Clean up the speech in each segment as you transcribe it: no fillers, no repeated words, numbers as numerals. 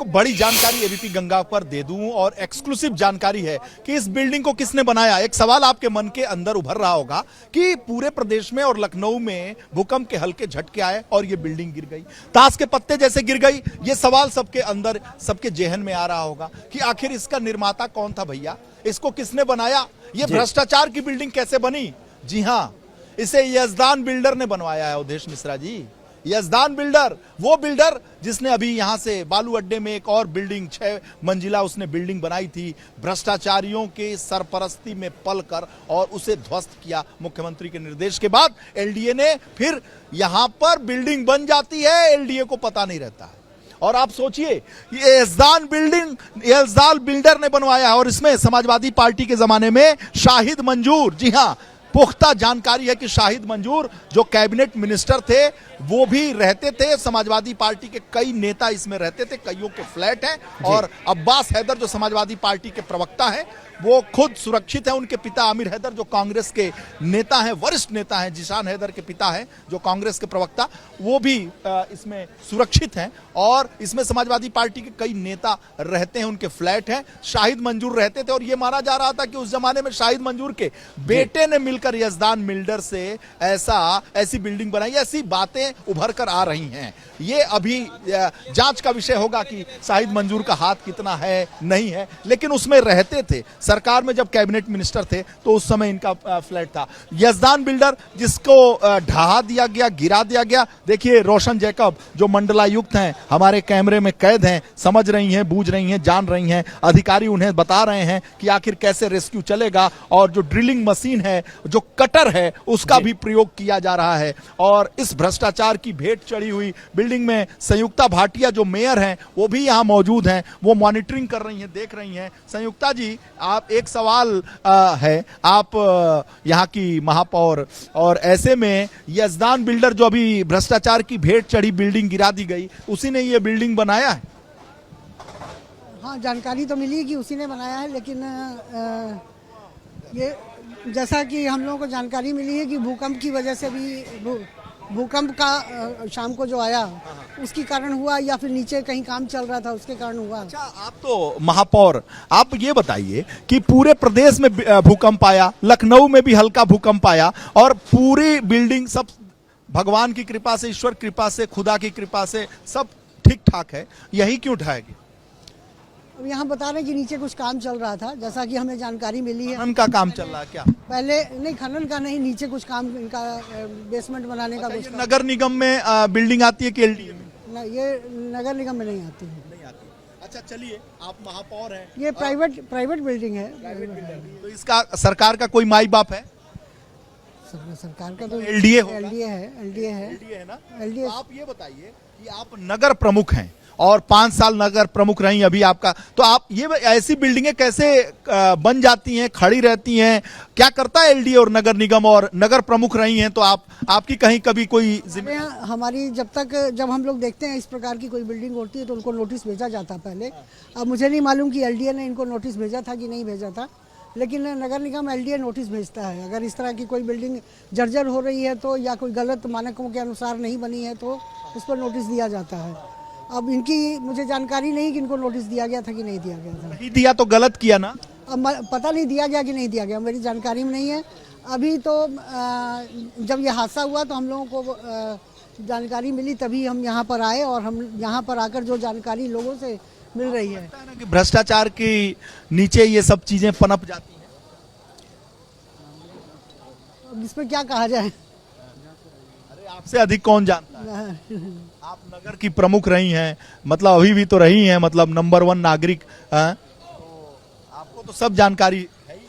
आपको बड़ी जानकारी एबीपी गंगा पर दे दूं और एक्सक्लूसिव जानकारी है कि इस बिल्डिंग को किसने बनाया। एक सवाल आपके मन के अंदर उभर रहा होगा कि पूरे प्रदेश में और लखनऊ में भूकंप के हल्के झटके आए और ये बिल्डिंग गिर गई, ताश के पत्ते जैसे गिर गई। ये सवाल सबके अंदर, सबके जेहन में आ रहा होगा कि आखिर इसका निर्माता कौन था भैया, इसको किसने बनाया, ये भ्रष्टाचार की बिल्डिंग कैसे बनी। जी हां, इसे यजदान बिल्डर ने बनवाया है अवधेश मिश्रा जी। यजदान बिल्डर, वो बिल्डर जिसने अभी यहां से बालू अड्डे में एक और बिल्डिंग 6 मंजिला उसने बिल्डिंग बनाई थी भ्रष्टाचारियों के सरपरस्ती में पलकर और उसे ध्वस्त किया। मुख्यमंत्री के निर्देश के बाद एलडीए ने फिर यहां पर बिल्डिंग बन जाती है, एलडीए को पता नहीं रहता है। और आप सोचिए, ये यजदान बिल्डर ने बनवाया है और इसमें समाजवादी पार्टी के जमाने में शाहिद मंजूर, जी हां, पुख्ता जानकारी है कि शाहिद मंजूर जो कैबिनेट मिनिस्टर थे वो भी रहते थे। समाजवादी पार्टी के कई नेता इसमें रहते थे, कईयों के फ्लैट हैं। और अब्बास हैदर जो समाजवादी पार्टी के प्रवक्ता हैं वो खुद सुरक्षित है। उनके पिता आमिर हैदर जो कांग्रेस के नेता हैं, वरिष्ठ नेता हैं, जिशान हैदर के पिता हैं जो कांग्रेस के प्रवक्ता, वो भी इसमें सुरक्षित हैं। और इसमें समाजवादी पार्टी के कई नेता रहते हैं, उनके फ्लैट हैं। शाहिद मंजूर रहते थे और ये माना जा रहा था कि उस जमाने में शाहिद मंजूर के बेटे ने मिलकर यजदान बिल्डर से ऐसी बिल्डिंग बनाई। ऐसी बातें उभर कर आ रही हैं। ये अभी जांच का विषय होगा कि शाहिद मंजूर का हाथ कितना है, नहीं है, लेकिन उसमें रहते थे। सरकार में जब कैबिनेट मिनिस्टर थे तो उस समय इनका फ्लैट था। यजदान बिल्डर जिसको ढहा दिया गया, गिरा दिया गया। देखिए रोशन जैकब जो मंडलायुक्त हैं, हमारे कैमरे में कैद हैं, समझ रही हैं, बूझ रही हैं, जान रही हैं। अधिकारी उन्हें बता रहे हैं कि आखिर कैसे रेस्क्यू चलेगा। और जो ड्रिलिंग मशीन है, जो कटर है, उसका भी प्रयोग किया जा रहा है। और इस भ्रष्टाचार की भेंट चढ़ी हुई बिल्डिंग में संयुक्ता भाटिया जो मेयर हैं वो भी यहां मौजूद हैं, वो मॉनिटरिंग कर रही हैं, देख रही हैं। संयुक्ता जी, आप, एक सवाल है, आप यहां की महापौर, और ऐसे में यजदान बिल्डर जो अभी भ्रष्टाचार की भेंट चढ़ी बिल्डिंग गिरा दी गई, उसी ने ये बिल्डिंग बनाया है? हाँ, जानकारी तो मिली कि उसी ने बनाया है, लेकिन ये जैसा कि हम लोगों को जानकारी मिली है कि भूकंप की वजह से भी, भूकंप का शाम को जो आया उसके कारण हुआ या फिर नीचे कहीं काम चल रहा था उसके कारण हुआ। अच्छा, आप तो महापौर, आप ये बताइए कि पूरे प्रदेश में भूकंप आया, लखनऊ में भी हल्का भूकंप आया और पूरी बिल्डिंग सब भगवान की कृपा से, ईश्वर कृपा से, खुदा की कृपा से सब ठीक ठाक है, यही क्यों ढाएगी? अब यहाँ बता रहे हैं कि नीचे कुछ काम चल रहा था, जैसा कि हमें जानकारी मिली है। खनन का काम चल रहा है क्या? पहले नहीं, खनन का नहीं, नीचे कुछ काम इनका बेसमेंट बनाने का कुछ। नगर निगम में बिल्डिंग आती है कि एलडीए में? ये नगर निगम में नहीं आती है। नहीं आती। अच्छा चलिए, आप महापौर हैं, ये प्राइवेट बिल्डिंग है। तो इसका सरकार का कोई माई बाप है? सरकार का तो एलडीए है ना। तो आप ये बताइए कि आप नगर प्रमुख हैं और 5 साल नगर प्रमुख रही अभी आपका, तो आप ये ऐसी बिल्डिंगें कैसे बन जाती हैं, खड़ी रहती हैं? क्या करता है एलडीए और नगर निगम? और नगर प्रमुख रही हैं तो आपकी कहीं कभी कोई हमारी जब हम लोग देखते हैं इस प्रकार की कोई बिल्डिंग होती है तो उनको नोटिस भेजा जाता पहले। अब मुझे नहीं मालूम कि एलडीए ने इनको नोटिस भेजा था कि नहीं भेजा था, लेकिन नगर निगम एलडीए नोटिस भेजता है। अगर इस तरह की कोई बिल्डिंग जर्जर हो रही है तो, या कोई गलत मानकों के अनुसार नहीं बनी है तो उस पर नोटिस दिया जाता है। अब इनकी मुझे जानकारी नहीं कि इनको नोटिस दिया गया था कि नहीं दिया गया था। नहीं दिया तो गलत किया ना? अब पता नहीं दिया गया कि नहीं दिया गया, मेरी जानकारी में नहीं है। अभी तो जब ये हादसा हुआ तो हम लोगों को जानकारी मिली, तभी हम यहाँ पर आए और हम यहाँ पर आकर जो जानकारी लोगों से मिल रही है कि भ्रष्टाचार के नीचे ये सब चीजें पनप जाती हैं। अब इस पर क्या कहा जाए? अरे आपसे अधिक कौन जानता है? आप नगर की प्रमुख रही हैं, मतलब अभी भी तो रही हैं, मतलब नंबर 1 नागरिक हैं, तो आपको तो सब जानकारी है ही।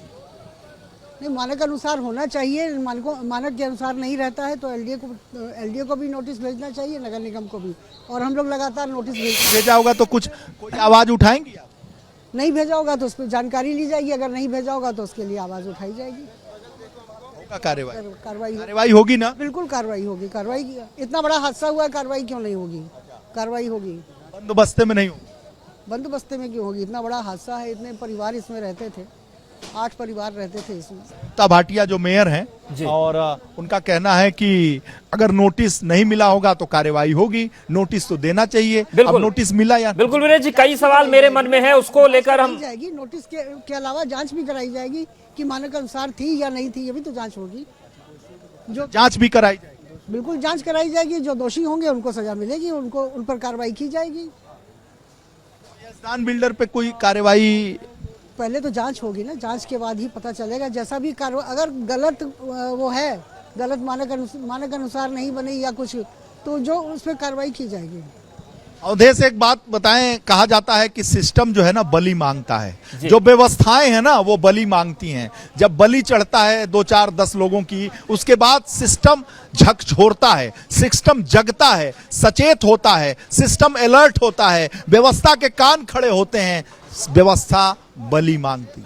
नहीं, मानक अनुसार होना चाहिए। मानक के अनुसार नहीं रहता है तो एलडीए को भी नोटिस भेजना चाहिए, नगर निगम को भी। और हम लोग लगातार नोटिस भेजा होगा तो कोई आवाज उठाएंगी आप? नहीं भेजा होगा तो उस पर जानकारी ली जाएगी, अगर नहीं भेजा होगा तो उसके लिए आवाज उठाई जाएगी। कार्रवाई होगी ना? बिल्कुल कार्रवाई होगी। कार्रवाई, इतना बड़ा हादसा हुआ है, कार्रवाई क्यों नहीं होगी? कार्रवाई होगी। बंदोबस्ते में नहीं होगी? बंदोबस्ते में क्यों होगी? इतना बड़ा हादसा है, इतने परिवार इसमें रहते थे। 8 परिवार रहते थे इसमें। ता भाटिया जो मेयर हैं जी। और उनका कहना है कि अगर नोटिस नहीं मिला होगा तो कार्रवाई होगी, नोटिस तो देना चाहिए। अब बिल्कुल। नोटिस मिला या बिल्कुल वीरेश जी, कई सवाल मेरे मन में है, उसको लेकर हम जाएगी नोटिस के अलावा जांच भी कराई जाएगी कि मानक अनुसार थी या नहीं थी, ये भी तो जांच होगी। जो जांच भी कराई जाएगी। बिल्कुल जांच कराई जाएगी, जो दोषी होंगे उनको सजा मिलेगी, उनको उन पर कार्रवाई की जाएगी। यजदान बिल्डर पे कोई कार्रवाई पहले तो जांच होगी ना, जांच के बाद ही पता चलेगा। जैसा भी कार्रवाई, अगर गलत वो है, गलत मानक अनुसार नहीं बनी या कुछ, तो जो उस पर कार्रवाई की जाएगी। अवधेश एक बात बताएं, कहा जाता है कि सिस्टम जो है ना बलि मांगता है, जो व्यवस्थाएं हैं ना वो बलि मांगती हैं। जब बलि चढ़ता है 2 4 10 लोगों की, उसके बाद सिस्टम झकझोरता है, सिस्टम जगता है, सचेत होता है, सिस्टम अलर्ट होता है, व्यवस्था के कान खड़े होते हैं, व्यवस्था बलि मांगती।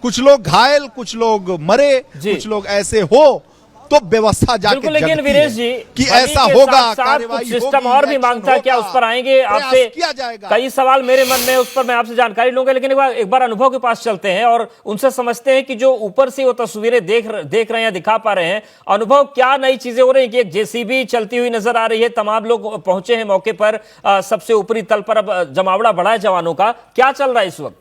कुछ लोग घायल, कुछ लोग मरे, कुछ लोग ऐसे हो तो व्यवस्था जाके बिल्कुल। लेकिन जगती वीरेश है जी, कि बलि ऐसा के होगा, साथ साथ कार्रवाई कुछ सिस्टम होगी, और भी एक्शन मांगता है, क्या होगा, उस पर आएंगे? प्रयास आपसे किया जाएगा। कई सवाल मेरे मन में, उस पर मैं आपसे जानकारी लूंगा, लेकिन एक बार अनुभव के पास चलते हैं और उनसे समझते हैं कि जो ऊपर से वो तस्वीरें देख रहे हैं, दिखा पा रहे हैं, अनुभव क्या नई चीजें हो रही है कि एक जेसीबी चलती हुई नजर आ रही है, तमाम लोग पहुंचे हैं मौके पर, सबसे ऊपरी तल पर अब जमावड़ा बढ़ा है जवानों का, क्या चल रहा है इस वक्त?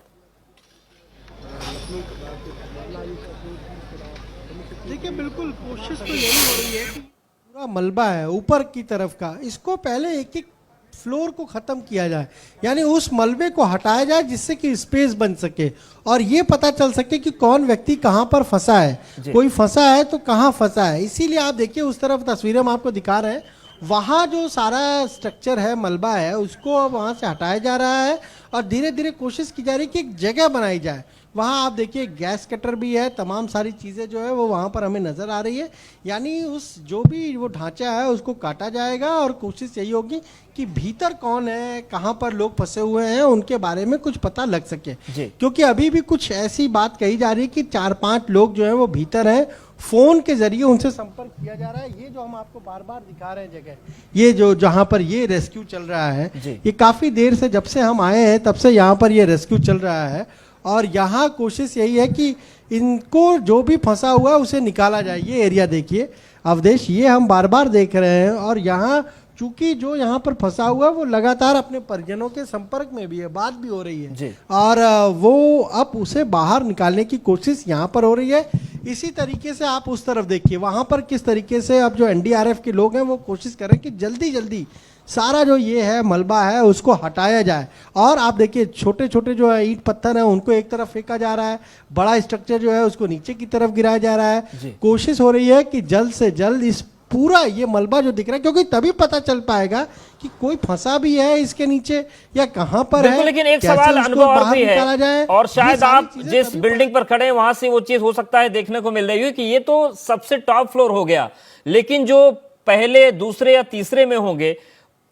देखिए बिल्कुल कोशिश तो यही हो रही है कि पूरा मलबा है ऊपर की तरफ का, इसको पहले एक एक फ्लोर को ख़त्म किया जाए, यानी उस मलबे को हटाया जाए जिससे कि स्पेस बन सके और ये पता चल सके कि कौन व्यक्ति कहाँ पर फंसा है, कोई फंसा है तो कहाँ फंसा है। इसीलिए आप देखिए उस तरफ तस्वीरें हम आपको दिखा रहे हैं, वहाँ जो सारा स्ट्रक्चर है, मलबा है, उसको अब वहाँ से हटाया जा रहा है और धीरे धीरे कोशिश की जा रही है कि एक जगह बनाई जाए। वहाँ आप देखिए गैस कटर भी है, तमाम सारी चीज़ें जो है वो वहाँ पर हमें नज़र आ रही है, यानी उस जो भी वो ढांचा है उसको काटा जाएगा और कोशिश यही होगी कि भीतर कौन है, कहाँ पर लोग फंसे हुए हैं, उनके बारे में कुछ पता लग सके। क्योंकि अभी भी कुछ ऐसी बात कही जा रही है कि 4-5 लोग जो है वो भीतर हैं, फोन के जरिए उनसे संपर्क किया जा रहा है। ये जो हम आपको बार बार दिखा रहे हैं जगह, ये जो जहाँ पर ये रेस्क्यू चल रहा है, ये काफ़ी देर से, जब से हम आए हैं तब से यहाँ पर ये रेस्क्यू चल रहा है और यहाँ कोशिश यही है कि इनको जो भी फंसा हुआ है उसे निकाला जाए। ये एरिया देखिए अवधेश, ये हम बार बार देख रहे हैं और यहाँ चूंकि जो यहाँ पर फंसा हुआ है वो लगातार अपने परिजनों के संपर्क में भी है, बात भी हो रही है और वो अब उसे बाहर निकालने की कोशिश यहाँ पर हो रही है। इसी तरीके से आप उस तरफ देखिए, वहाँ पर किस तरीके से अब जो एनडीआरएफ के लोग हैं वो कोशिश करें कि जल्दी जल्दी सारा जो ये है मलबा है उसको हटाया जाए। और आप देखिए छोटे छोटे जो है ईंट पत्थर है उनको एक तरफ फेंका जा रहा है, बड़ा स्ट्रक्चर जो है उसको नीचे की तरफ गिराया जा रहा है। कोशिश हो रही है कि जल्द से जल्द इस पूरा ये मलबा जो दिख रहा है, क्योंकि तभी पता चल पाएगा कि कोई फंसा भी है इसके नीचे या कहाँ पर है। लेकिन एक सवाल अनुभव और भी है, और शायद आप जिस बिल्डिंग पर खड़े हैं वहां से वो चीज हो सकता है देखने को मिल रही है कि ये तो सबसे टॉप फ्लोर हो गया, लेकिन जो पहले, दूसरे या तीसरे में होंगे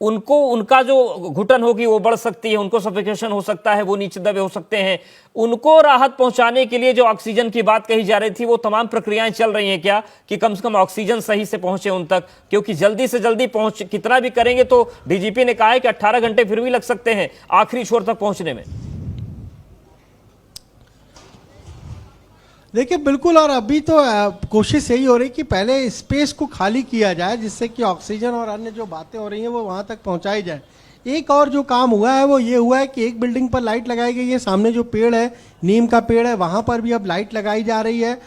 उनको, उनका जो घुटन होगी वो बढ़ सकती है, उनको सफोकेशन हो सकता है, वो नीचे दबे हो सकते हैं। उनको राहत पहुंचाने के लिए जो ऑक्सीजन की बात कही जा रही थी, वो तमाम प्रक्रियाएं चल रही हैं क्या कि कम से कम ऑक्सीजन सही से पहुंचे उन तक? क्योंकि जल्दी से जल्दी पहुंच, कितना भी करेंगे तो डीजीपी ने कहा है कि 18 घंटे फिर भी लग सकते हैं आखिरी छोर तक पहुंचने में। देखिए बिल्कुल, और अभी तो कोशिश यही हो रही कि पहले स्पेस को खाली किया जाए जिससे कि ऑक्सीजन और अन्य जो बातें हो रही हैं वो वहाँ तक पहुँचाई जाए। एक और जो काम हुआ है वो ये हुआ है कि एक बिल्डिंग पर लाइट लगाई गई है, सामने जो पेड़ है, नीम का पेड़ है, वहाँ पर भी अब लाइट लगाई जा रही है।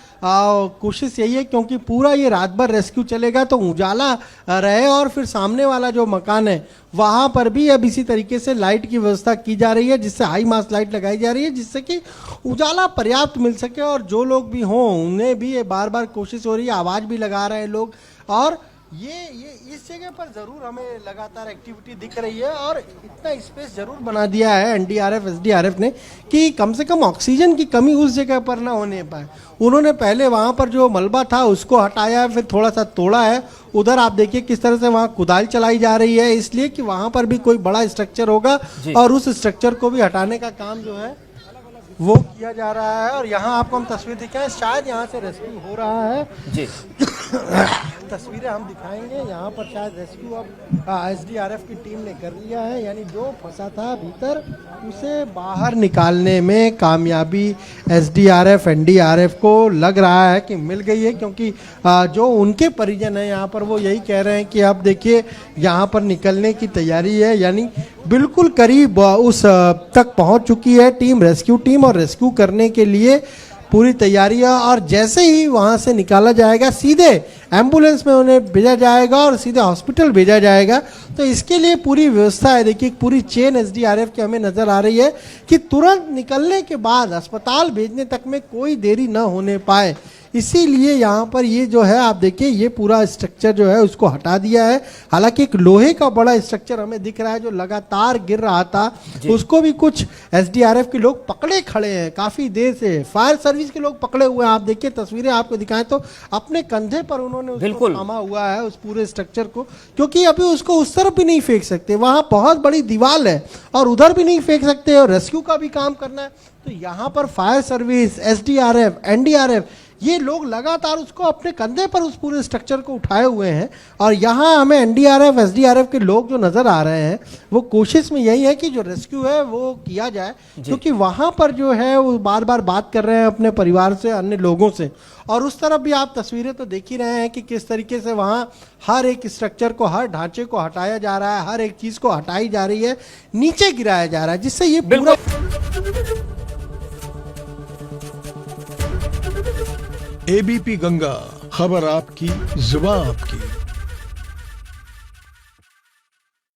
कोशिश यही है क्योंकि पूरा ये रात भर रेस्क्यू चलेगा तो उजाला रहे, और फिर सामने वाला जो मकान है वहाँ पर भी अब इसी तरीके से लाइट की व्यवस्था की जा रही है, जिससे हाई मास लाइट लगाई जा रही है जिससे कि उजाला पर्याप्त मिल सके और जो लोग भी हों उन्हें भी ये बार बार कोशिश हो रही है, आवाज़ भी लगा रहे हैं लोग। और ये इस जगह पर जरूर हमें लगातार एक्टिविटी दिख रही है और इतना स्पेस जरूर बना दिया है एनडीआरएफ एसडीआरएफ ने कि कम से कम ऑक्सीजन की कमी उस जगह पर ना होने पाए। उन्होंने पहले वहाँ पर जो मलबा था उसको हटाया, फिर थोड़ा सा तोड़ा है। उधर आप देखिए किस तरह से वहाँ कुदाल चलाई जा रही है, इसलिए कि वहाँ पर भी कोई बड़ा स्ट्रक्चर होगा और उस स्ट्रक्चर को भी हटाने का काम जो है वो किया जा रहा है। और यहाँ आपको हम तस्वीर दिखाएं, शायद यहाँ से रेस्क्यू हो रहा है। तस्वीरें हम दिखाएंगे। यहाँ पर शायद रेस्क्यू अब एसडीआरएफ की टीम ने कर लिया है, यानी जो फंसा था भीतर उसे बाहर निकालने में कामयाबी एसडीआरएफ एनडीआरएफ को लग रहा है कि मिल गई है, क्योंकि जो उनके परिजन हैं यहाँ पर वो यही कह रहे हैं कि अब देखिए यहाँ पर निकलने की तैयारी है, यानी बिल्कुल करीब उस तक पहुँच चुकी है टीम, रेस्क्यू टीम, और रेस्क्यू करने के लिए पूरी तैयारी है। और जैसे ही वहाँ से निकाला जाएगा सीधे एम्बुलेंस में उन्हें भेजा जाएगा और सीधे हॉस्पिटल भेजा जाएगा। तो इसके लिए पूरी व्यवस्था है। देखिए पूरी चेन एसडीआरएफ की हमें नज़र आ रही है कि तुरंत निकलने के बाद अस्पताल भेजने तक में कोई देरी न होने पाए, इसीलिए यहाँ पर ये जो है आप देखिए ये पूरा स्ट्रक्चर जो है उसको हटा दिया है। हालांकि एक लोहे का बड़ा स्ट्रक्चर हमें दिख रहा है जो लगातार गिर रहा था, उसको भी कुछ एसडीआरएफ के लोग पकड़े खड़े हैं काफ़ी देर से, फायर सर्विस के लोग पकड़े हुए हैं। आप देखिए तस्वीरें आपको दिखाएं तो अपने कंधे पर उन्होंने उसको थामा हुआ है उस पूरे स्ट्रक्चर को, क्योंकि अभी उसको उस तरफ भी नहीं फेंक सकते, वहाँ बहुत बड़ी दीवार है और उधर भी नहीं फेंक सकते और रेस्क्यू का भी काम करना है। तो यहाँ पर फायर सर्विस, एसडीआरएफ, एनडीआरएफ, ये लोग लगातार उसको अपने कंधे पर उस पूरे स्ट्रक्चर को उठाए हुए हैं। और यहाँ हमें एनडीआरएफ एसडीआरएफ के लोग जो नज़र आ रहे हैं वो कोशिश में यही है कि जो रेस्क्यू है वो किया जाए, क्योंकि वहाँ पर जो है वो बार बार बात कर रहे हैं अपने परिवार से, अन्य लोगों से। और उस तरफ भी आप तस्वीरें तो देख ही रहे हैं कि किस तरीके से वहाँ हर एक स्ट्रक्चर को, हर ढांचे को हटाया जा रहा है, हर एक चीज़ को हटाई जा रही है, नीचे गिराया जा रहा है, जिससे ये पूरा एबीपी गंगा, खबर आपकी, जुबान आपकी।